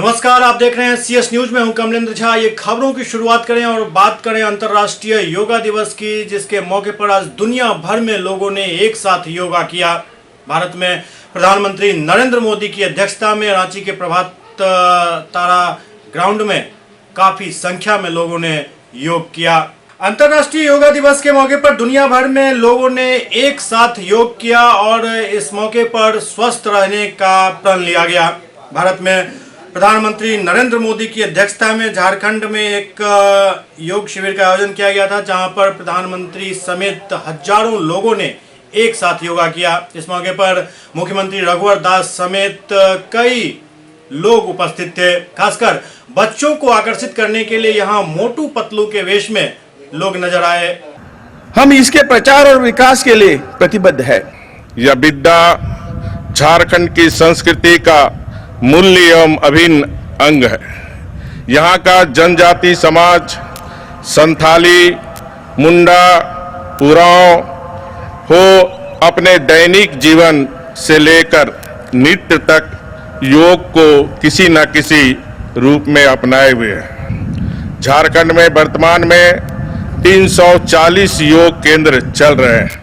नमस्कार, आप देख रहे हैं सीएस न्यूज में। हूं कमलेंद्र झा। ये खबरों की शुरुआत करें और बात करें अंतर्राष्ट्रीय योगा दिवस की, जिसके मौके पर आज दुनिया भर में लोगों ने एक साथ योगा किया। भारत में प्रधानमंत्री नरेंद्र मोदी की अध्यक्षता में रांची के प्रभात तारा ग्राउंड में काफी संख्या में लोगों ने योग किया। अंतर्राष्ट्रीय योगा दिवस के मौके पर दुनिया भर में लोगों ने एक साथ योग किया और इस मौके पर स्वस्थ रहने का प्रण लिया गया। भारत में प्रधानमंत्री नरेंद्र मोदी की अध्यक्षता में झारखंड में एक योग शिविर का आयोजन किया गया था, जहां पर प्रधानमंत्री समेत हजारों लोगों ने एक साथ योगा किया। इस मौके पर मुख्यमंत्री रघुवर दास समेत कई लोग उपस्थित थे। खासकर बच्चों को आकर्षित करने के लिए यहां मोटू पतलू के वेश में लोग नजर आए। हम इसके प्रचार और विकास के लिए प्रतिबद्ध है। यह विद्या झारखंड की संस्कृति का मूल्य एवं अभिन्न अंग है। यहाँ का जनजाति समाज संथाली, मुंडा, उरांव हो अपने दैनिक जीवन से लेकर नृत्य तक योग को किसी न किसी रूप में अपनाए हुए हैं। झारखंड में वर्तमान में 340 योग केंद्र चल रहे हैं,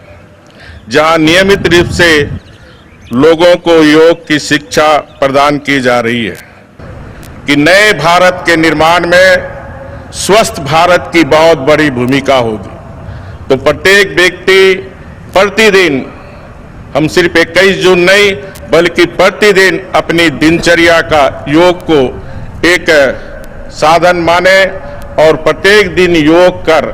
जहां नियमित रूप से लोगों को योग की शिक्षा प्रदान की जा रही है कि नए भारत के निर्माण में स्वस्थ भारत की बहुत बड़ी भूमिका होगी। तो प्रत्येक व्यक्ति प्रतिदिन, हम सिर्फ 21 जून नहीं बल्कि प्रतिदिन अपनी दिनचर्या का योग को एक साधन माने और प्रत्येक दिन योग कर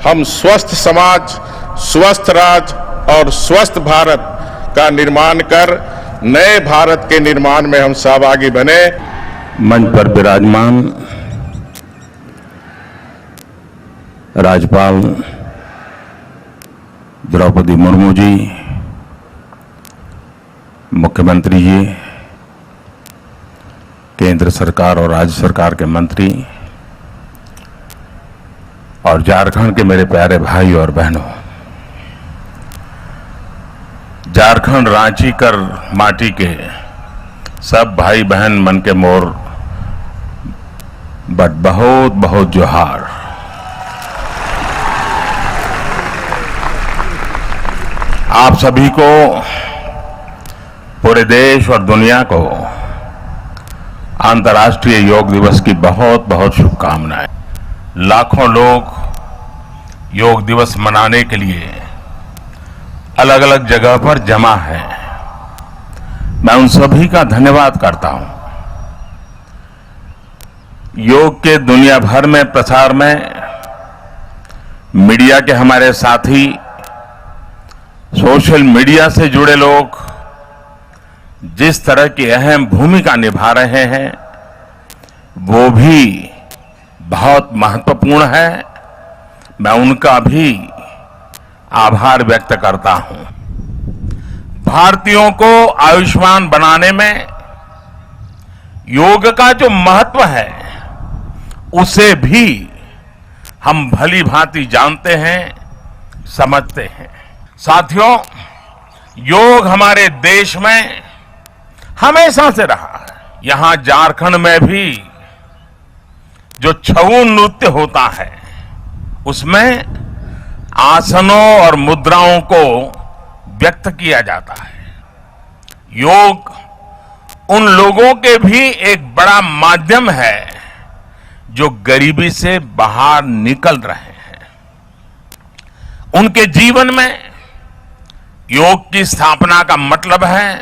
हम स्वस्थ समाज, स्वस्थ राज्य और स्वस्थ भारत का निर्माण कर नए भारत के निर्माण में हम सहभागी बने। मंच पर विराजमान राज्यपाल द्रौपदी मुर्मू जी, मुख्यमंत्री जी, केंद्र सरकार और राज्य सरकार के मंत्री और झारखंड के मेरे प्यारे भाई और बहनों, झारखंड रांची कर माटी के सब भाई बहन मन के मोर बट बहुत बहुत जोहार। आप सभी को, पूरे देश और दुनिया को अंतर्राष्ट्रीय योग दिवस की बहुत बहुत शुभकामनाएं। लाखों लोग योग दिवस मनाने के लिए अलग अलग जगह पर जमा है। मैं उन सभी का धन्यवाद करता हूं। योग के दुनिया भर में प्रसार में मीडिया के हमारे साथी, सोशल मीडिया से जुड़े लोग जिस तरह की अहम भूमिका निभा रहे हैं, वो भी बहुत महत्वपूर्ण है। मैं उनका भी आभार व्यक्त करता हूं। भारतीयों को आयुष्मान बनाने में योग का जो महत्व है, उसे भी हम भली भांति जानते हैं, समझते हैं। साथियों, योग हमारे देश में हमेशा से रहा है। यहां झारखंड में भी जो छऊ नृत्य होता है, उसमें आसनों और मुद्राओं को व्यक्त किया जाता है। योग उन लोगों के भी एक बड़ा माध्यम है जो गरीबी से बाहर निकल रहे हैं। उनके जीवन में योग की स्थापना का मतलब है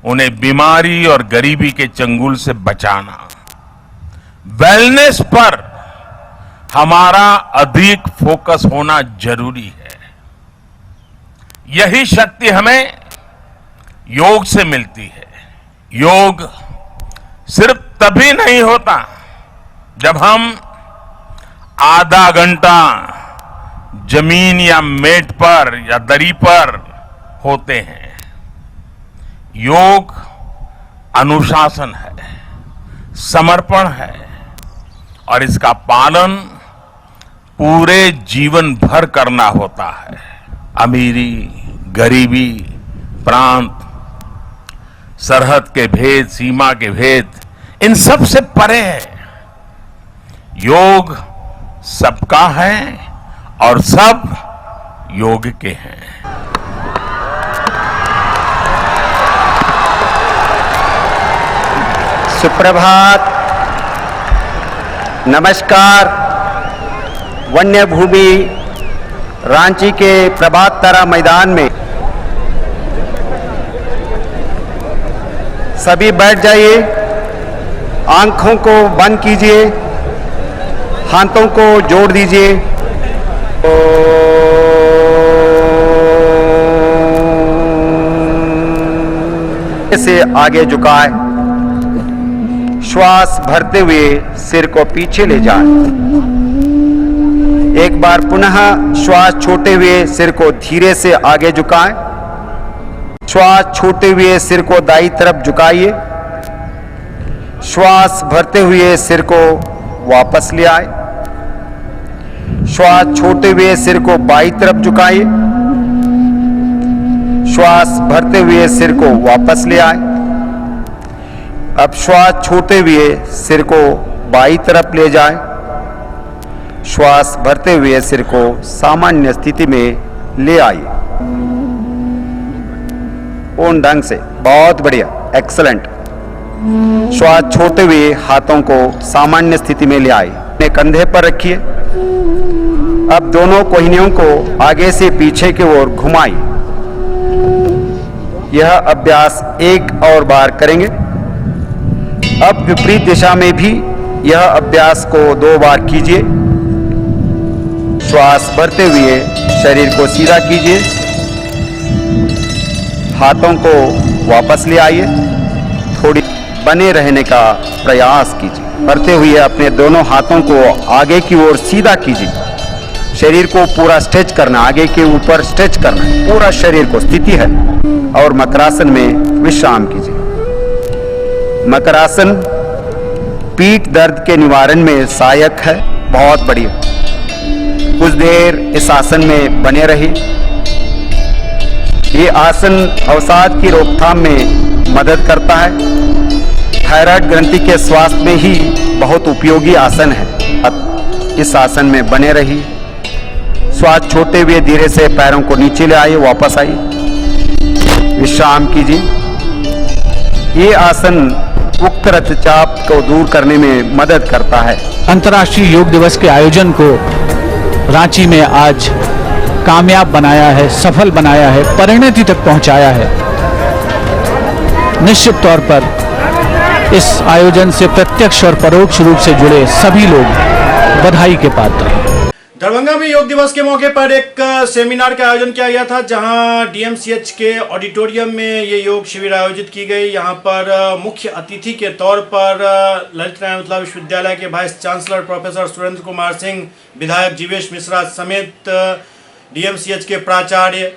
उन्हें बीमारी और गरीबी के चंगुल से बचाना। वेलनेस पर हमारा अधिक फोकस होना जरूरी है। यही शक्ति हमें योग से मिलती है। योग सिर्फ तभी नहीं होता जब हम आधा घंटा जमीन या मेट पर या दरी पर होते हैं। योग अनुशासन है, समर्पण है और इसका पालन पूरे जीवन भर करना होता है। अमीरी, गरीबी, प्रांत, सरहद के भेद, सीमा के भेद, इन सब से परे है। योग सबका है और सब योग के हैं। सुप्रभात, नमस्कार। वन्य भूमि रांची के प्रभात तारा मैदान में सभी बैठ जाइए, आंखों को बंद कीजिए, हाथों को जोड़ दीजिए। से आगे झुकाए, श्वास भरते हुए सिर को पीछे ले जाएं। एक बार पुनः श्वास छोड़ते हुए सिर को धीरे से आगे झुकाएं। श्वास छोड़ते हुए सिर को दाईं तरफ झुकाइए। श्वास भरते हुए सिर को वापस ले आए। श्वास छोड़ते हुए सिर को बाईं तरफ झुकाइए। श्वास भरते हुए सिर को वापस ले आए। अब श्वास छोड़ते हुए सिर को बाईं तरफ ले जाएं। श्वास भरते हुए सिर को सामान्य स्थिति में ले आइए। पूर्ण ढंग से, बहुत बढ़िया, एक्सीलेंट। श्वास छोड़ते हुए हाथों को सामान्य स्थिति में ले आइए। अपने कंधे पर रखिए। अब दोनों कोहनियों को आगे से पीछे की ओर घुमाइए। यह अभ्यास एक और बार करेंगे। अब विपरीत दिशा में भी यह अभ्यास को 2 बार कीजिए। श्वास भरते हुए शरीर को सीधा कीजिए। हाथों को वापस ले आइए। थोड़ी बने रहने का प्रयास कीजिए। भरते हुए अपने दोनों हाथों को आगे की ओर सीधा कीजिए। शरीर को पूरा स्ट्रेच करना, आगे के ऊपर स्ट्रेच करना, पूरा शरीर को स्थिति है। और मकरासन में विश्राम कीजिए। मकरासन पीठ दर्द के निवारण में सहायक है। बहुत बढ़िया। कुछ देर इस आसन में बने रहिए। ये आसन अवसाद की रोकथाम में मदद करता है। थायराइड ग्रंथि के स्वास्थ्य में ही बहुत उपयोगी आसन है। अब इस आसन में बने रहिए। श्वास छोड़ते हुए धीरे से पैरों को नीचे ले आइए, वापस आइए, विश्राम कीजिए। ये आसन उक्त रक्तचाप को दूर करने में मदद करता है। अंतर्राष्ट्रीय योग दिवस के आयोजन को रांची में आज कामयाब बनाया है, सफल बनाया है, परिणति तक पहुंचाया है। निश्चित तौर पर इस आयोजन से प्रत्यक्ष और परोक्ष रूप से जुड़े सभी लोग बधाई के पात्र हैं। दरभंगा में योग दिवस के मौके पर एक सेमिनार का आयोजन किया गया था, जहां डीएमसीएच के ऑडिटोरियम में ये योग शिविर आयोजित की गई। यहां पर मुख्य अतिथि के तौर पर ललित नारायण मिथिला विश्वविद्यालय के vice chancellor professor Surendra Kumar Singh, विधायक जीवेश मिश्रा समेत डीएमसीएच के प्राचार्य,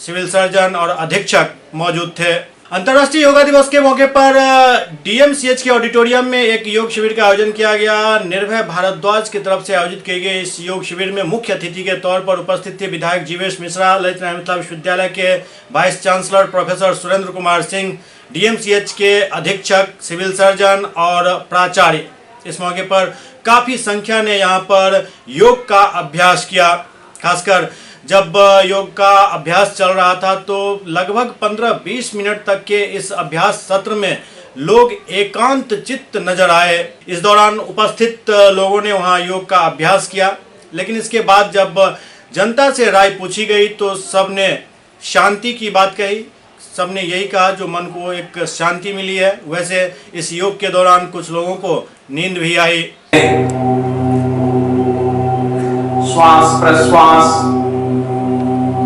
सिविल सर्जन और अधीक्षक मौजूद थे। अंतर्राष्ट्रीय योगा दिवस के मौके पर डीएमसीएच के ऑडिटोरियम में एक योग शिविर का आयोजन किया गया। निर्भय भारद्वाज की तरफ से आयोजित किए गए इस योग शिविर में मुख्य अतिथि के तौर पर उपस्थित थे विधायक जीवेश मिश्रा, ललित नारायण मिथिला विश्वविद्यालय के vice chancellor professor Surendra Kumar Singh, DMCH के अधीक्षक, सिविल सर्जन और प्राचार्य। इस मौके पर काफी संख्या ने यहाँ पर योग का अभ्यास किया। खासकर जब योग का अभ्यास चल रहा था तो लगभग 15-20 मिनट तक के इस अभ्यास सत्र में लोग एकांत चित्त नजर आए। इस दौरान उपस्थित लोगों ने वहां योग का अभ्यास किया, लेकिन इसके बाद जब जनता से राय पूछी गई तो सबने शांति की बात कही। सबने यही कहा जो मन को एक शांति मिली है। वैसे इस योग के दौरान कुछ लोगों को नींद भी आई। श्वास प्रश्वास,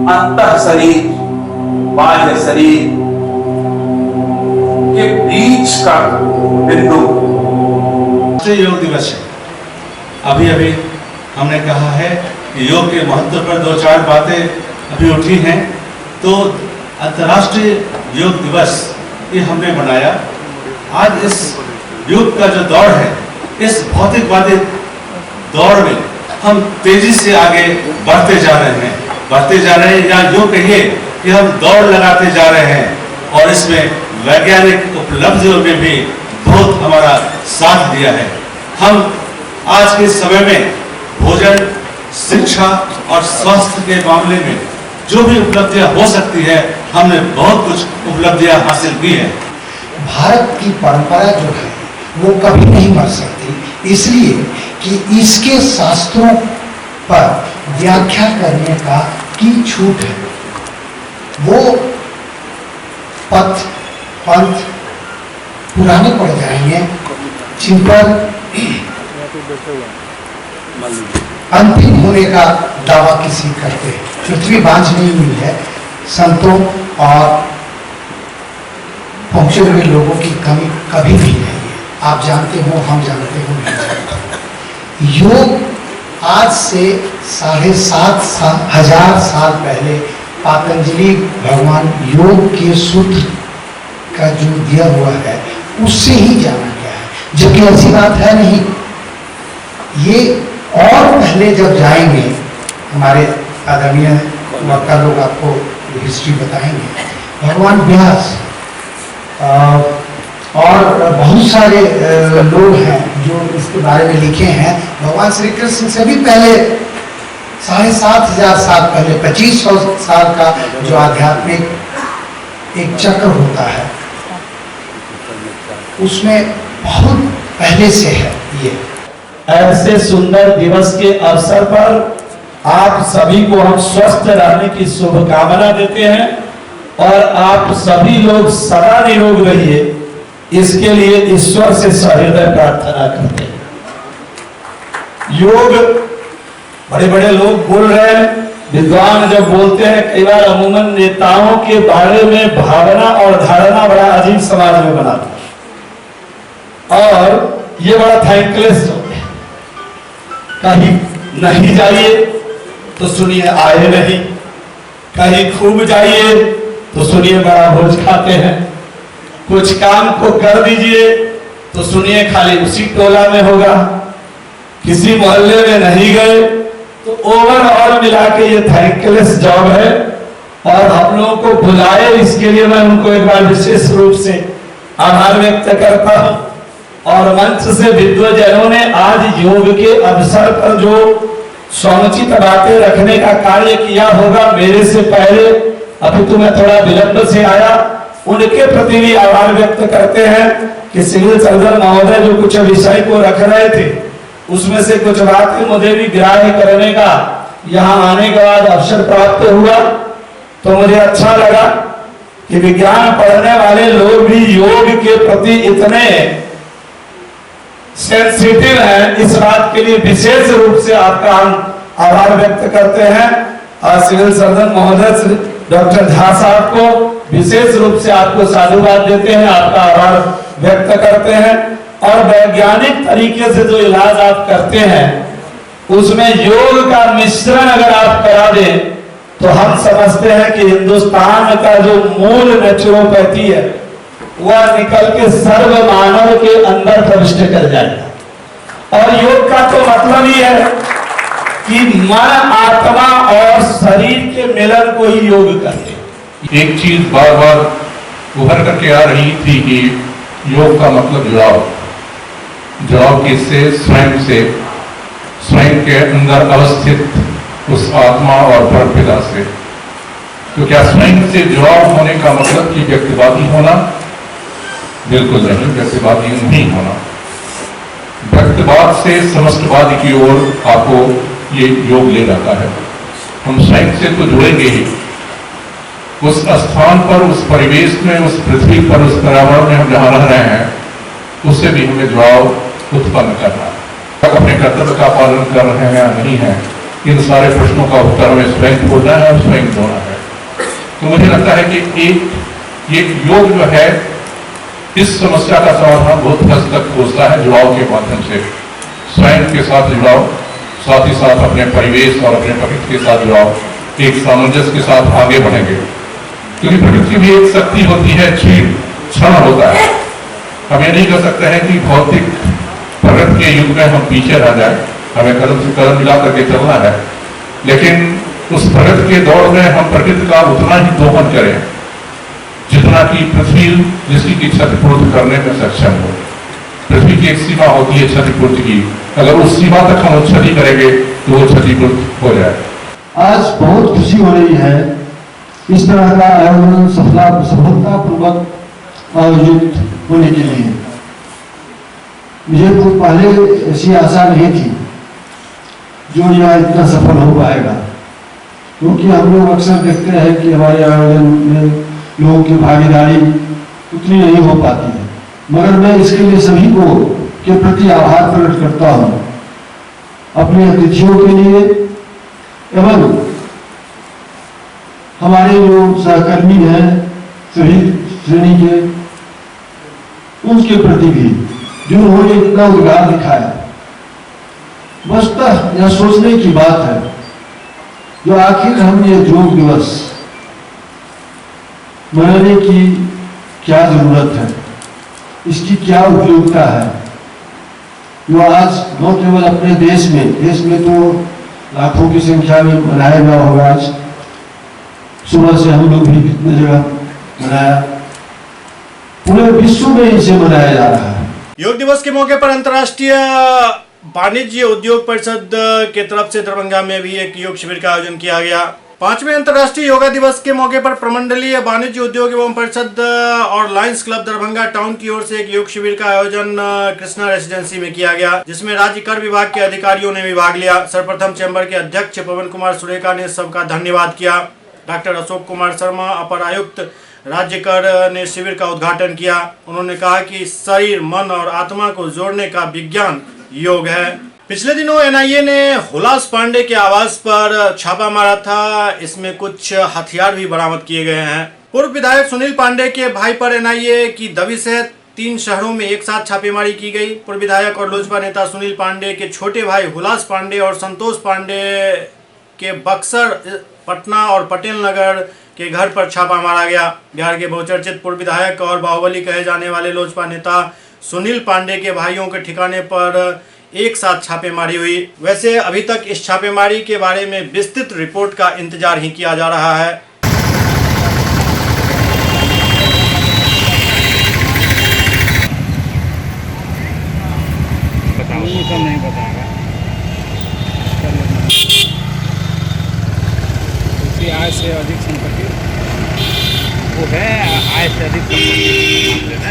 अंतः शरीर बाह्य शरीर के बीच का बिंदु योग दिवस है। अभी अभी हमने कहा है कि योग के महत्व पर 2-4 बातें अभी उठी हैं। तो अंतर्राष्ट्रीय योग दिवस ये हमने मनाया। आज इस योग का जो दौर है, इस भौतिकवादी दौर में हम तेजी से आगे बढ़ते जा रहे हैं या यूं कहिए कि हम दौड़ लगाते जा रहे हैं। और इसमें वैज्ञानिक उपलब्धियों में भी बहुत हमारा साथ दिया है। हम आज के समय में भोजन, शिक्षा और स्वास्थ्य के मामले में जो भी उपलब्धियां हो सकती है, हमने बहुत कुछ उपलब्धियां हासिल की है। भारत की परंपरा जो है वो कभी नहीं मर सकती, इसलिए कि इसके शास्त्रों पर व्याख्या करने का की छूट है। वो पथ पंथ पुराने पड़ जाएंगे जिन पर अंतिम होने का दावा किसी करते हैं। पृथ्वी बांझ नहीं हुई है, संतों और पहुंचे हुए लोगों की कमी कभी भी नहीं है। आप जानते हो, हम जानते हो, नहीं जानते। योग आज से 7,500 साल पहले पतंजलि भगवान योग के सूत्र का जो दिया हुआ है उससे ही जाना गया है, जबकि ऐसी बात है नहीं। ये और पहले जब जाएंगे, हमारे आदरणीय वक्ता लोग आपको हिस्ट्री बताएंगे, भगवान व्यास और बहुत सारे लोग हैं जो इसके बारे में लिखे हैं। भगवान श्री कृष्ण से भी पहले 7,500 साल पहले, 2500 साल का जो आध्यात्मिक एक चक्र होता है उसमें बहुत पहले से है। ये ऐसे सुंदर दिवस के अवसर पर आप सभी को हम स्वस्थ रहने की शुभकामना देते हैं और आप सभी लोग सदा निरोग रहिए, इसके लिए ईश्वर से सहृदय प्रार्थना करते हैं। योग बड़े बड़े लोग बोल रहे हैं, विद्वान जब बोलते हैं, कई बार अमूमन नेताओं के बारे में भावना और धारणा बड़ा अजीब समाज में बनाता है और ये बड़ा थैंकलेस हो गया। कहीं नहीं जाइए तो सुनिए आए नहीं, कहीं खूब जाइए तो सुनिए बड़ा भोज खाते हैं, कुछ काम को कर दीजिए तो सुनिए खाली उसी टोला में होगा, किसी मोहल्ले में नहीं गए तो ओवरऑल मिला के ये थैंकलेस जॉब है। और हम लोगों को बुलाए, इसके लिए मैं उनको एक बार विशेष रूप से आभार व्यक्त करता हूं। और मंच से विद्वजनों ने आज योग के अवसर पर जो समुचित बातें रखने का कार्य किया होगा, मेरे से पहले, अभी तो मैं थोड़ा विलंब से आया, उनके प्रति भी आभार व्यक्त करते हैं कि सिविल सर्जन महोदय जो कुछ विषय को रख रहे थे उसमें से कुछ बातें मुझे भी ग्राह्य करने का यहाँ आने के बाद अवसर प्राप्त हुआ। तो मुझे अच्छा लगा कि विज्ञान पढ़ने वाले लोग भी योग के प्रति इतने सेंसिटिव है, इस बात के लिए विशेष रूप से आपका हम आभार व्यक्त करते हैं। और सिविल सर्जन महोदय डॉक्टर झा साहब को विशेष रूप से आपको साधुवाद देते हैं, आपका आभार व्यक्त करते हैं। और वैज्ञानिक तरीके से जो इलाज आप करते हैं उसमें योग का मिश्रण अगर आप करा दें तो हम समझते हैं कि हिंदुस्तान का जो मूल नेचुरोपैथी है वह निकल के सर्व मानव के अंदर प्रविष्ट कर जाएगा। और योग का तो मतलब ही है कि मन, आत्मा और शरीर के मिलन को ही योग कहते हैं। एक चीज बार बार उभर करके आ रही थी कि योग का मतलब जुड़ाव, जुड़ाव किससे? स्वयं से, स्वयं के अंदर अवस्थित उस आत्मा और परमपिता से। तो क्या स्वयं से जुड़ाव होने का मतलब कि व्यक्तिवादी होना? बिल्कुल नहीं, व्यक्तिवादी नहीं होना। व्यक्तिवाद से समष्टवाद की ओर आपको ये योग ले जाता है। हम स्वयं से तो जुड़ेंगे ही, उस स्थान पर, उस परिवेश में, उस पृथ्वी पर, उस पर्यावरण में हम जहाँ रह रहे हैं उससे भी हमें जुड़ाव उत्पन्न करना है। अपने कर्तव्य का पालन कर रहे हैं या नहीं है, इन सारे प्रश्नों का उत्तर हमें स्वयं खोजना है और स्वयं देना है। तो मुझे लगता है कि एक योग जो है इस समस्या का समाधान बहुत हद तक खोजता है जुड़ाव के माध्यम से। स्वयं के साथ जुड़ाव, साथ ही साथ अपने परिवेश और अपने प्रकृति के साथ जुड़ाव, एक सामंजस्य के साथ आगे बढ़ेंगे। क्योंकि प्रकृति भी एक शक्ति होती है, क्षण होता है। हम ये नहीं कर सकते हैं कि भौतिक प्रगति के युग में हम पीछे रह जाए, हमें कदम से कदम मिला करके चलना है। लेकिन उस प्रगति के दौर में हम प्रकृति का उतना ही दोहन करें जितना कि पृथ्वी जिसकी की क्षतिपूर्ति करने में सक्षम हो। पृथ्वी की एक सीमा होती है क्षतिपूर्ति की, अगर उस सीमा तक हम क्षति करेंगे तो वो क्षतिपूर्ति हो जाए। आज बहुत खुशी हो रही है इस तरह का आयोजन सफलतापूर्वक आयोजित होने के लिए। मुझे तो पहले ऐसी आशा नहीं थी जो यह इतना सफल हो पाएगा, क्योंकि हम लोग अक्सर देखते हैं कि हमारे आयोजन में लोगों की भागीदारी उतनी नहीं हो पाती है, मगर मैं इसके लिए सभी को के प्रति आभार प्रकट करता हूँ, अपने अतिथियों के लिए एवं हमारे जो सहकर्मी हैं सभी श्रेणी के, उनके प्रति भी जिन्होंने इतना उद्गार दिखाया। वस्तुतः यह सोचने की बात है जो आखिर हम ये योग दिवस मनाने की क्या जरूरत है, इसकी क्या उपयोगिता है, जो आज न केवल अपने देश में तो लाखों की संख्या में मनाया गया होगा। आज सुबह से हम लोग भी कितने जगह मनाया, पूरे विश्व में इसे मनाया जा रहा है। योग दिवस के मौके पर अंतर्राष्ट्रीय वाणिज्य उद्योग परिषद के तरफ से दरभंगा में भी एक योग शिविर का आयोजन किया गया। 5वें अंतर्राष्ट्रीय योगा दिवस के मौके पर प्रमंडलीय वाणिज्य उद्योग एवं परिषद और लायंस क्लब दरभंगा टाउन की ओर से एक योग शिविर का आयोजन कृष्णा रेसिडेंसी में किया गया, जिसमें राज्य कर विभाग के अधिकारियों ने भी भाग लिया। सर्वप्रथम चैम्बर के अध्यक्ष पवन कुमार सुरेका ने सबका धन्यवाद किया। डॉक्टर अशोक कुमार शर्मा अपर आयुक्त राज्य कर ने शिविर का उद्घाटन किया। उन्होंने कहा कि शरीर, मन और आत्मा को जोड़ने का विज्ञान योग है। पिछले दिनों एनआईए ने हुलास पांडे के आवास पर छापा मारा था, इसमें कुछ हथियार भी बरामद किए गए हैं। पूर्व विधायक सुनील पांडे के भाई पर एनआईए की दबिश है। 3 शहरों में एक साथ छापेमारी की गई। पूर्व विधायक और लोजपा नेता सुनील पांडे के छोटे भाई हुलास पांडे और संतोष पांडे के बक्सर, पटना और पटेल नगर के घर पर छापा मारा गया। बिहार के बहुचर्चित पूर्व विधायक और बाहुबली कहे जाने वाले लोजपा नेता सुनील पांडे के भाइयों के ठिकाने पर एक साथ छापेमारी हुई। वैसे अभी तक इस छापेमारी के बारे में विस्तृत रिपोर्ट का इंतजार ही किया जा रहा है। नहीं बताएगा आय से अधिक संपत्ति वो है, आय से अधिक संपत्ति।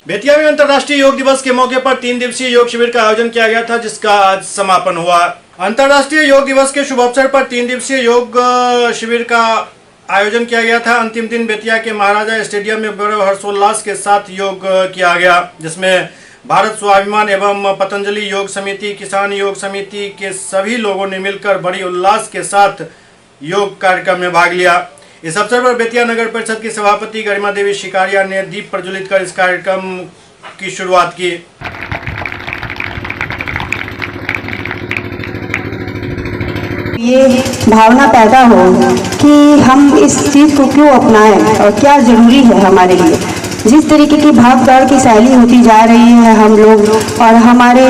बेतिया में अंतर्राष्ट्रीय योग दिवस के मौके पर 3 दिवसीय योग शिविर का आयोजन किया गया था, जिसका आज समापन हुआ। अंतर्राष्ट्रीय योग दिवस के शुभ अवसर पर 3 दिवसीय योग शिविर का आयोजन किया गया था। अंतिम दिन बेतिया के महाराजा स्टेडियम में बड़े हर्षोल्लास के साथ योग किया गया, जिसमें भारत स्वाभिमान एवं पतंजलि योग समिति, किसान योग समिति के सभी लोगों ने मिलकर बड़ी उल्लास के साथ योग कार्यक्रम में भाग लिया। इस अवसर पर बेतिया नगर परिषद की सभापति गरिमा देवी शिकारिया ने दीप प्रज्वलित कर इस कार्यक्रम की शुरुआत की। ये भावना पैदा हो कि हम इस चीज़ को क्यों अपनाएं और क्या जरूरी है हमारे लिए। जिस तरीके की भाग दौड़ की शैली होती जा रही है हम लोग, और हमारे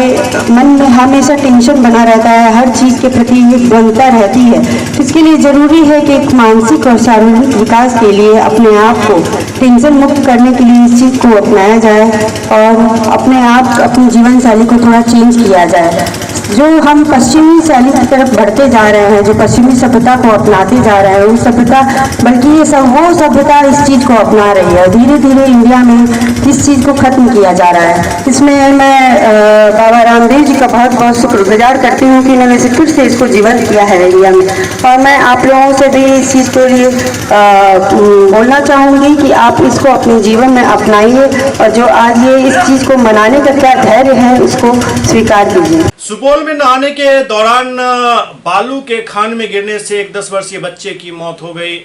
मन में हमेशा टेंशन बना रहता है, हर चीज़ के प्रति एक द्वंद्वता रहती है। तो इसके लिए ज़रूरी है कि एक मानसिक और शारीरिक विकास के लिए अपने आप को टेंशन मुक्त करने के लिए इस चीज़ को अपनाया जाए और अपने आप अपनी जीवन शैली को थोड़ा चेंज किया जाए। जो हम पश्चिमी शैली की तरफ बढ़ते जा रहे हैं, जो पश्चिमी सभ्यता को अपनाते जा रहे हैं, वो सभ्यता, बल्कि ये सब वो सभ्यता इस चीज़ को अपना रही है। धीरे धीरे इंडिया में इस चीज़ को खत्म किया जा रहा है। इसमें मैं बाबा रामदेव जी का बहुत बहुत शुक्रगुजार करती हूँ कि इन्होंने फिर से इसको जीवंत किया है इंडिया में। और मैं आप लोगों से भी इस चीज़ के लिए बोलना चाहूँगी कि आप इसको अपने जीवन में अपनाइए और जो आज ये इस चीज़ को मनाने का क्या धैर्य है उसको स्वीकार कीजिए। सुपौल में नहाने के दौरान बालू के खान में गिरने से एक 10 वर्षीय बच्चे की मौत हो गई।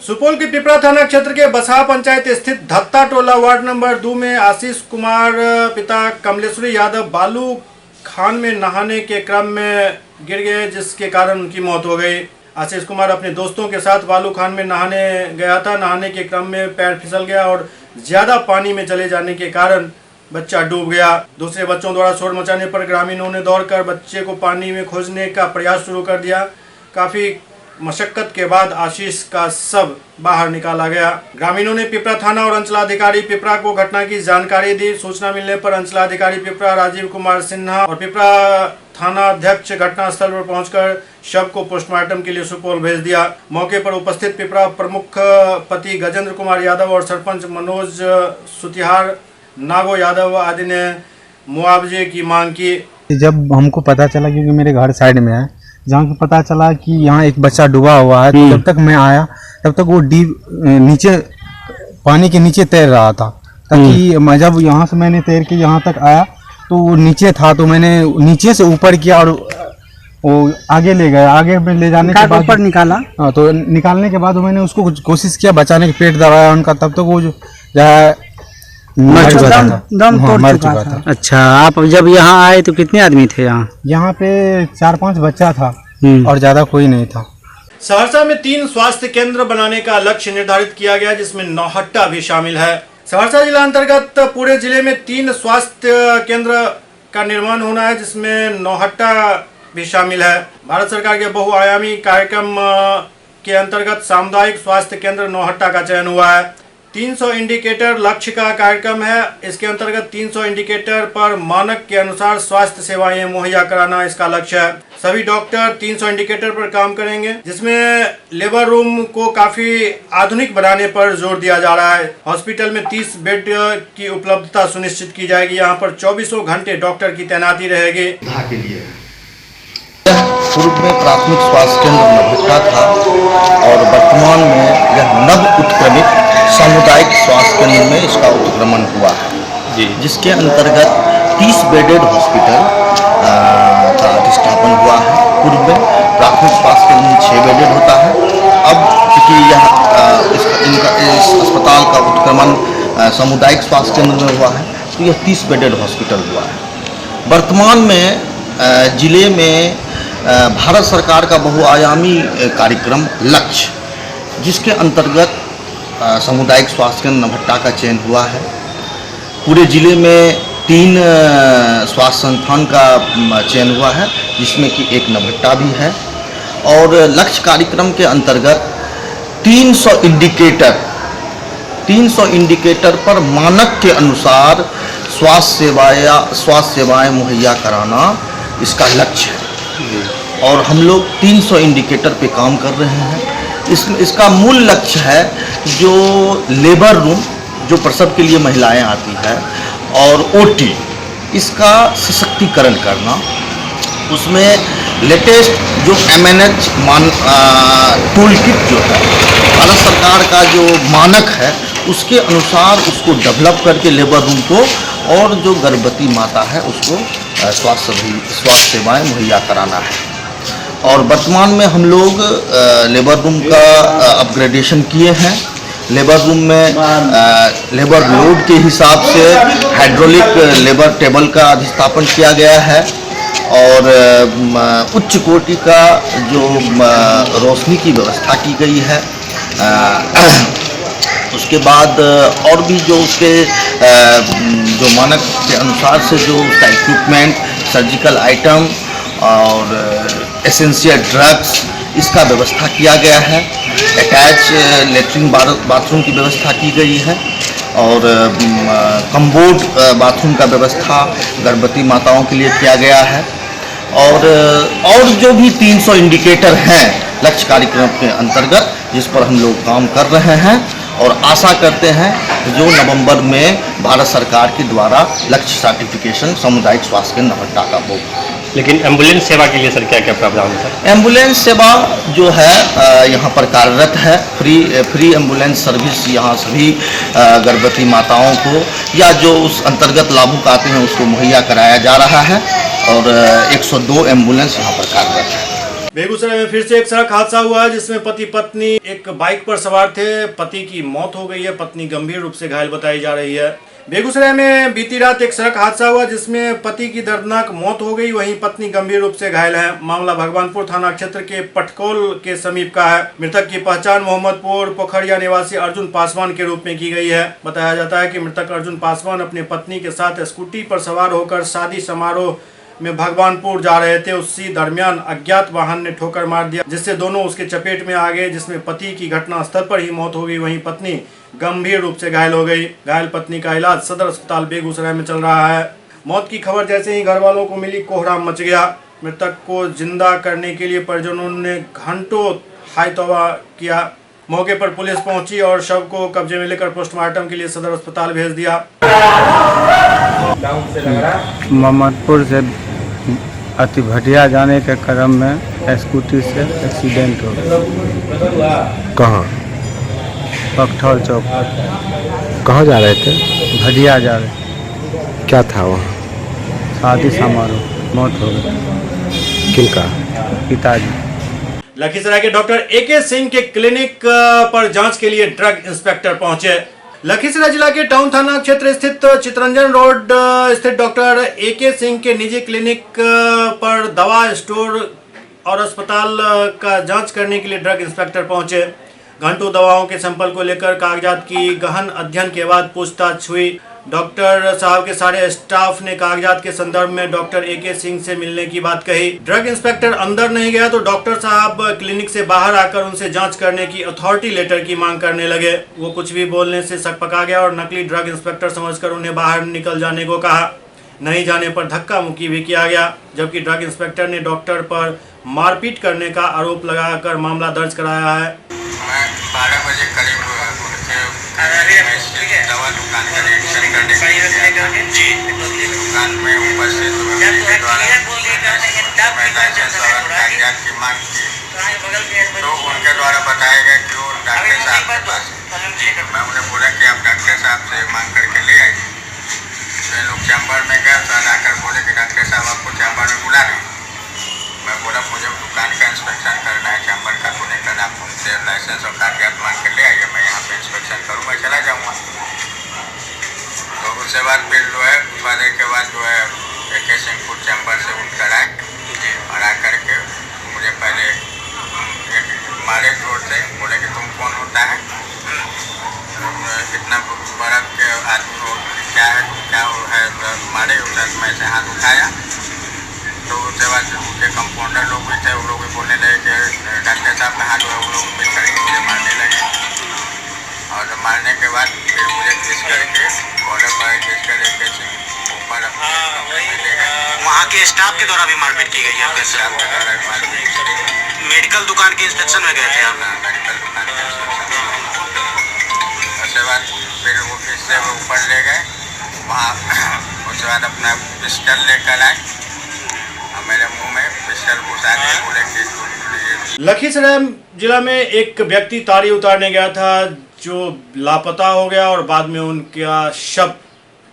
सुपौल के पिपरा थाना क्षेत्र के बसा पंचायत स्थित धत्ता टोला वार्ड नंबर 2 में आशीष कुमार पिता कमलेश्वरी यादव बालू खान में नहाने के क्रम में गिर गए, जिसके कारण उनकी मौत हो गई। आशीष कुमार अपने दोस्तों के साथ बालू खान में नहाने गया था। नहाने के क्रम में पैर फिसल गया और ज्यादा पानी में चले जाने के कारण बच्चा डूब गया। दूसरे बच्चों द्वारा शोर मचाने पर ग्रामीणों ने दौड़कर बच्चे को पानी में खोजने का प्रयास शुरू कर दिया। काफ़ी मशक्कत के बाद आशीष का शव बाहर निकाला गया। ग्रामीणों ने पिपरा थाना और अंचलाधिकारी पिपरा को घटना की जानकारी दी। सूचना मिलने पर अंचलाधिकारी पिपरा राजीव कुमार सिन्हा और पिपरा थाना अध्यक्ष घटनास्थल पर पहुंचकर शव को पोस्टमार्टम के लिए सुपौल भेज दिया। मौके पर उपस्थित पिपरा प्रमुख पति गजेंद्र कुमार यादव और सरपंच मनोज सुतिहार, नागो यादव आदि ने मुआवजे की मांग की। जब हमको पता चला, क्योंकि मेरे घर साइड में है, जहाँ की पता चला कि यहाँ एक बच्चा डूबा हुआ है, तो जब तक मैं आया तब तक वो नीचे पानी के नीचे तैर रहा था। ताकि जब यहाँ से मैंने तैर के यहाँ तक आया तो वो नीचे था, तो मैंने नीचे से ऊपर किया और वो आगे ले गया। आगे में ले जाने के बाद ऊपर निकाला। हाँ, तो निकालने के बाद मैंने उसको कोशिश किया बचाने के, पेट दबाया उनका, तब तक वो जो मर चुका था। अच्छा, आप जब यहाँ आए तो कितने आदमी थे यहाँ? यहाँ पे 4-5 बच्चा था और ज्यादा कोई नहीं था। सहरसा में 3 स्वास्थ्य केंद्र बनाने का लक्ष्य निर्धारित किया गया, जिसमें नौहट्टा भी शामिल है। सहरसा जिला अंतर्गत पूरे जिले में 3 स्वास्थ्य केंद्र का निर्माण होना है, जिसमें नौहट्टा भी शामिल है। भारत सरकार के बहुआयामी कार्यक्रम के अंतर्गत सामुदायिक स्वास्थ्य केंद्र नौहट्टा का चयन हुआ है। 300 इंडिकेटर लक्ष्य का कार्यक्रम है। इसके अंतर्गत 300 इंडिकेटर पर मानक के अनुसार स्वास्थ्य सेवाएं मुहैया कराना इसका लक्ष्य है। सभी डॉक्टर 300 इंडिकेटर पर काम करेंगे, जिसमें लेबर रूम को काफी आधुनिक बनाने पर जोर दिया जा रहा है। हॉस्पिटल में 30 बेड की उपलब्धता सुनिश्चित की जाएगी। यहाँ पर 24 घंटे डॉक्टर की तैनाती रहेगी। पूर्व में प्राथमिक स्वास्थ्य केंद्र नवहट्टा था और वर्तमान में यह नव उत्क्रमित सामुदायिक स्वास्थ्य केंद्र में इसका उत्क्रमण हुआ है, जिसके अंतर्गत 30 बेडेड हॉस्पिटल का अधिष्ठापन हुआ है। पूर्व में प्राथमिक स्वास्थ्य केंद्र में 6 बेडेड होता है। अब चूँकि इस अस्पताल का उत्क्रमण सामुदायिक स्वास्थ्य केंद्र में हुआ है, तो यह 30 बेडेड हॉस्पिटल हुआ है। वर्तमान में जिले में भारत सरकार का बहुआयामी कार्यक्रम लक्ष्य, जिसके अंतर्गत सामुदायिक स्वास्थ्य केंद्र नवहट्टा का चयन हुआ है। पूरे जिले में 3 स्वास्थ्य संस्थान का चयन हुआ है, जिसमें कि एक नवहट्टा भी है। और लक्ष्य कार्यक्रम के अंतर्गत 300 इंडिकेटर पर मानक के अनुसार स्वास्थ्य सेवाएं मुहैया कराना इसका लक्ष्य है। और हम लोग 300 इंडिकेटर पे काम कर रहे हैं। इसका मूल लक्ष्य है जो लेबर रूम, जो प्रसव के लिए महिलाएं आती है, और ओटी, इसका सशक्तिकरण करना। उसमें लेटेस्ट जो MNH टूल किट जो है, भारत सरकार का जो मानक है, उसके अनुसार उसको डेवलप करके लेबर रूम को और जो गर्भवती माता है उसको स्वास्थ्य सेवाएं मुहैया कराना है। और वर्तमान में हम लोग लेबर रूम का अपग्रेडेशन किए हैं। लेबर रूम में लेबर लोड के हिसाब से हाइड्रोलिक लेबर टेबल का अधिस्थापन किया गया है और उच्च कोटि का जो रोशनी की व्यवस्था की गई है। उसके बाद और भी जो उसके जो मानक के अनुसार से जो उसका इक्विपमेंट, सर्जिकल आइटम और एसेंशियल ड्रग्स, इसका व्यवस्था किया गया है। अटैच लेटरिन बाथरूम की व्यवस्था की गई है और कम्बोर्ड बाथरूम का व्यवस्था गर्भवती माताओं के लिए किया गया है। और जो भी 300 इंडिकेटर हैं लक्ष्य कार्यक्रम के अंतर्गत, जिस पर हम लोग काम कर रहे हैं और आशा करते हैं जो नवंबर में भारत सरकार के द्वारा लक्ष्य सर्टिफिकेशन सामुदायिक स्वास्थ्य केंद्र नवहट्टा का होगा। लेकिन एम्बुलेंस सेवा के लिए सर क्या क्या प्रावधान है सर? एम्बुलेंस सेवा जो है यहाँ पर कार्यरत है। फ्री एम्बुलेंस सर्विस यहाँ सभी गर्भवती माताओं को या जो उस अंतर्गत लाभुक आते हैं उसको मुहैया कराया जा रहा है और 102 एम्बुलेंस यहाँ पर कार्यरत है। बेगूसराय में फिर से एक सड़क हादसा हुआ है, जिसमें पति पत्नी एक बाइक पर सवार थे। पति की मौत हो गई है, पत्नी गंभीर रूप से घायल बताई जा रही है। बेगूसराय में बीती रात एक सड़क हादसा हुआ, जिसमें पति की दर्दनाक मौत हो गई, वहीं पत्नी गंभीर रूप से घायल है। मामला भगवानपुर थाना क्षेत्र के पटकोल के समीप का है। मृतक की पहचान मोहम्मदपुर पोखरिया निवासी अर्जुन पासवान के रूप में की गई है। बताया जाता है कि मृतक अर्जुन पासवान अपनी पत्नी के साथ स्कूटी पर सवार होकर शादी समारोह में भगवानपुर जा रहे थे। उसी दरमियान अज्ञात वाहन ने ठोकर मार दिया, जिससे दोनों उसके चपेट में आ गए, जिसमें पति की घटनास्थल पर ही मौत हो गई। वहीं पत्नी गंभीर रूप से घायल हो गई। घायल पत्नी का इलाज सदर अस्पताल बेगूसराय में चल रहा है। मौत की खबर जैसे ही घर वालों को मिली, कोहराम मच गया। मृतक को जिंदा करने के लिए परिजनों ने घंटों हाय तौबा किया। मौके पर पुलिस पहुंची और शव को कब्जे में लेकर पोस्टमार्टम के लिए सदर अस्पताल भेज दिया। मोहम्मदपुर से अति भटिया जाने के क्रम में स्कूटी से एक्सीडेंट हो गया। कहाँ? पखठौल चौक पर। कहाँ जा रहे थे? भटिया जा रहे। क्या था वहाँ? शादी समारोह। मौत हो गई। किनका? पिताजी। लखीसराय के डॉक्टर AK सिंह के क्लिनिक पर जांच के लिए ड्रग इंस्पेक्टर पहुंचे। लखीसराय जिला के टाउन थाना क्षेत्र स्थित चितरंजन रोड स्थित डॉक्टर AK सिंह के निजी क्लिनिक पर दवा स्टोर और अस्पताल का जांच करने के लिए ड्रग इंस्पेक्टर पहुंचे। घंटों दवाओं के सैंपल को लेकर कागजात की गहन अध्ययन के बाद पूछताछ हुई। डॉक्टर साहब के सारे स्टाफ ने कागजात के संदर्भ में डॉक्टर AK सिंह से मिलने की बात कही। ड्रग इंस्पेक्टर अंदर नहीं गया तो डॉक्टर साहब क्लिनिक से बाहर आकर उनसे जांच करने की अथॉरिटी लेटर की मांग करने लगे। वो कुछ भी बोलने से शक पका गया और नकली ड्रग इंस्पेक्टर समझकर उन्हें बाहर निकल जाने को कहा। नहीं जाने पर धक्का मुक्की भी किया गया, जबकि ड्रग इंस्पेक्टर ने डॉक्टर पर मारपीट करने का आरोप लगाकर मामला दर्ज कराया है। 12 बजे करीब दवा दुकान का निरीक्षण करने के लिए जी दुकान में ऊपर से कागजात की मांग की, तो उनके द्वारा बताया गया कि वो डॉक्टर साहब के पास। जी मैं उन्हें बोला कि आप डॉक्टर साहब से मांग करके ले आइए। वे लोग चैम्बर में गए तो आकर बोले कि डॉक्टर साहब आपको चैम्बर में बुला रहे हैं। मैं बोला मुझे दुकान का इंस्पेक्शन करना है, चैम्बर का तो नहीं करना। आप उनसे लाइसेंस और कागजात मांग कर ले आइए, मैं यहाँ पे इंस्पेक्शन करूँगा, चला जाऊँगा। तो उसके बाद फिर जो है वादे के बाद जो है AK सिंहपुर चैम्बर से उठकर आए और आकर के मुझे पहले मारे जोर से, बोले कि तुम कौन होता है, कितना बड़ा के आदमी हो, क्या है तुम, क्या है, मारे। उधर मैं से हाथ उठाया तो उसके बाद उनके कंपाउंडर लोग भी थे, वो लोग भी बोलने लगे कि डॉक्टर साहब कहाँ जो है, वो लोग मिल करके मुझे मारने लगे। और मारने के बाद फिर मुझे घिस करके कॉलर पर घिस कर AK सिंह ऊपर ले गए। वहाँ के स्टाफ के द्वारा भी मारपीट की गई है? स्टाफ के द्वारा भी मारपीट की गई। मेडिकल दुकान के इंस्पेक्शन में गए थे आप? मेडिकल दुकान के इंस्पेक्शन। उसके बाद फिर वो इससे वो ऊपर ले गए वहाँ। उसके बाद अपना पिस्टल लेकर आए, मेरे मुंह में पिस्टल घुसा दिए, बोले कि लखीसराय जिला में एक व्यक्ति तारी उतारने गया था जो लापता हो गया और बाद में उनका शव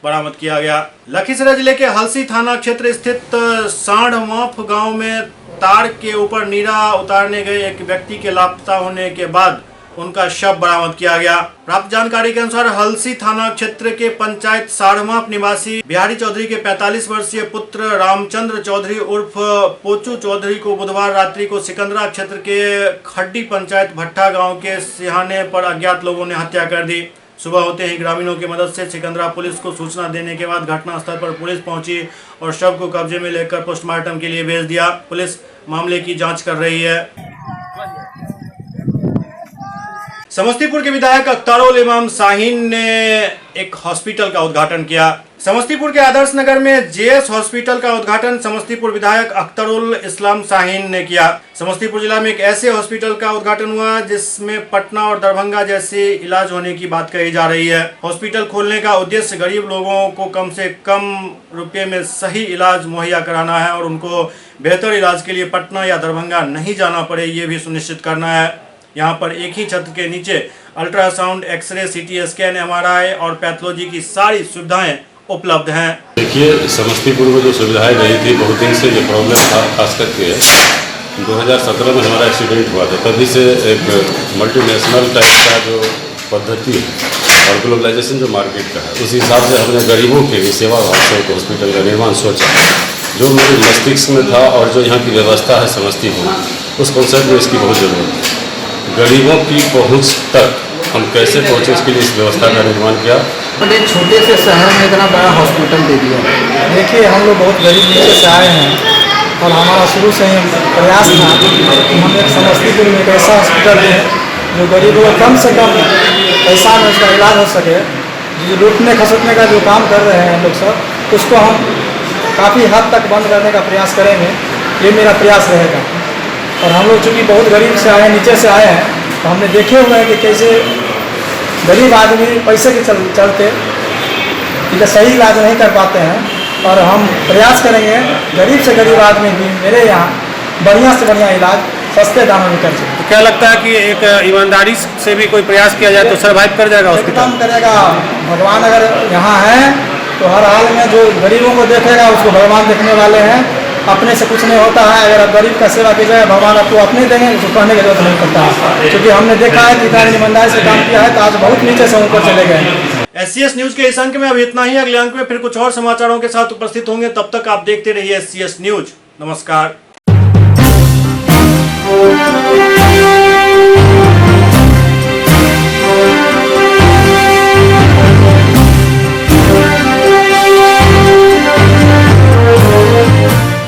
बरामद किया गया। लखीसराय जिले के हलसी थाना क्षेत्र स्थित सांडमाफ गांव में तार के ऊपर नीरा उतारने गए एक व्यक्ति के लापता होने के बाद उनका शव बरामद किया गया। प्राप्त जानकारी के अनुसार हलसी थाना क्षेत्र के पंचायत साढ़माप निवासी बिहारी चौधरी के 45 वर्षीय पुत्र रामचंद्र चौधरी उर्फ पोचू चौधरी को बुधवार रात्रि को सिकंदरा क्षेत्र के खड्डी पंचायत भट्टा गांव के सिहाने पर अज्ञात लोगों ने हत्या कर दी। सुबह होते ही ग्रामीणों की मदद से सिकंदरा पुलिस को सूचना देने के बाद घटनास्थल पर पुलिस पहुंची और शव को कब्जे में लेकर पोस्टमार्टम के लिए भेज दिया। पुलिस मामले की जाँच कर रही है। समस्तीपुर के विधायक अख्तारुल इमाम शाहीन ने एक हॉस्पिटल का उद्घाटन किया। समस्तीपुर के आदर्श नगर में JS हॉस्पिटल का उद्घाटन समस्तीपुर विधायक अख्तारुल इस्लाम शाहीन ने किया। समस्तीपुर जिला में एक ऐसे हॉस्पिटल का उद्घाटन हुआ जिसमें पटना और दरभंगा जैसे इलाज होने की बात कही जा रही है। हॉस्पिटल खोलने का उद्देश्य गरीब लोगों को कम से कम रुपये में सही इलाज मुहैया कराना है और उनको बेहतर इलाज के लिए पटना या दरभंगा नहीं जाना पड़े, ये भी सुनिश्चित करना है। यहाँ पर एक ही छत के नीचे ultrasound, x-ray, CT scan, MRI और पैथोलॉजी की सारी सुविधाएं उपलब्ध हैं। देखिए, समस्तीपुर में जो सुविधाएं नहीं थी, बहुत दिन से जो प्रॉब्लम था, खास करके 2017 में हमारा एक्सीडेंट हुआ था, तभी से एक मल्टीनेशनल टाइप का जो पद्धति है और ग्लोबलाइजेशन जो मार्केट का है, उस हिसाब से हमने गरीबों के लिए सेवा भाव से एक हॉस्पिटल का निर्माण सोचा। जो मेरे मस्तिष्क में था और जो यहाँ की व्यवस्था है समस्तीपुर, उस कॉन्सेप्ट में इसकी बहुत ज़रूरत है। गरीबों की पहुंच तक हम कैसे पहुंचे, इसके लिए इस व्यवस्था का निर्माण किया बड़े छोटे से शहर में इतना बड़ा हॉस्पिटल दे दिया। देखिए हम लोग बहुत गरीब नीचे से आए हैं और हमारा शुरू से ही प्रयास था कि हम एक समस्तीपुर में एक ऐसा हॉस्पिटल दें जो गरीबों को कम से कम पैसा में उसका इलाज हो सके। जो लूटने खसोटने का जो काम कर रहे हैं लोग सब, उसको हम काफ़ी हद तक बंद करने का प्रयास करेंगे। ये मेरा प्रयास रहेगा। और हम लोग चूँकि बहुत गरीब से आए हैं, नीचे से आए हैं, तो हमने देखे हुए हैं कि कैसे गरीब आदमी पैसे के चलते इधर सही इलाज नहीं कर पाते हैं। और हम प्रयास करेंगे गरीब से गरीब आदमी भी मेरे यहाँ बढ़िया से बढ़िया इलाज सस्ते दामों में कर सके। तो क्या लगता है कि एक ईमानदारी से भी कोई प्रयास किया जाए तो सर्वाइव कर जाएगा हॉस्पिटल? करेगा। भगवान अगर यहाँ है तो हर हाल में जो गरीबों को देखेगा उसको भगवान देखने वाले हैं। अपने से कुछ नहीं होता है। अगर आप गरीब का सेवा की जाए भगवान आपको अपने देंगे, उसको कहने की जरूरत नहीं पड़ता है। क्योंकि हमने देखा है कि इतना ईमानदारी से काम किया है तो आज बहुत नीचे से ऊपर चले गए। SCS न्यूज के इस अंक में अब इतना ही। अगले अंक में फिर कुछ और समाचारों के साथ उपस्थित होंगे। तब तक आप देखते रहिए SCS न्यूज। नमस्कार।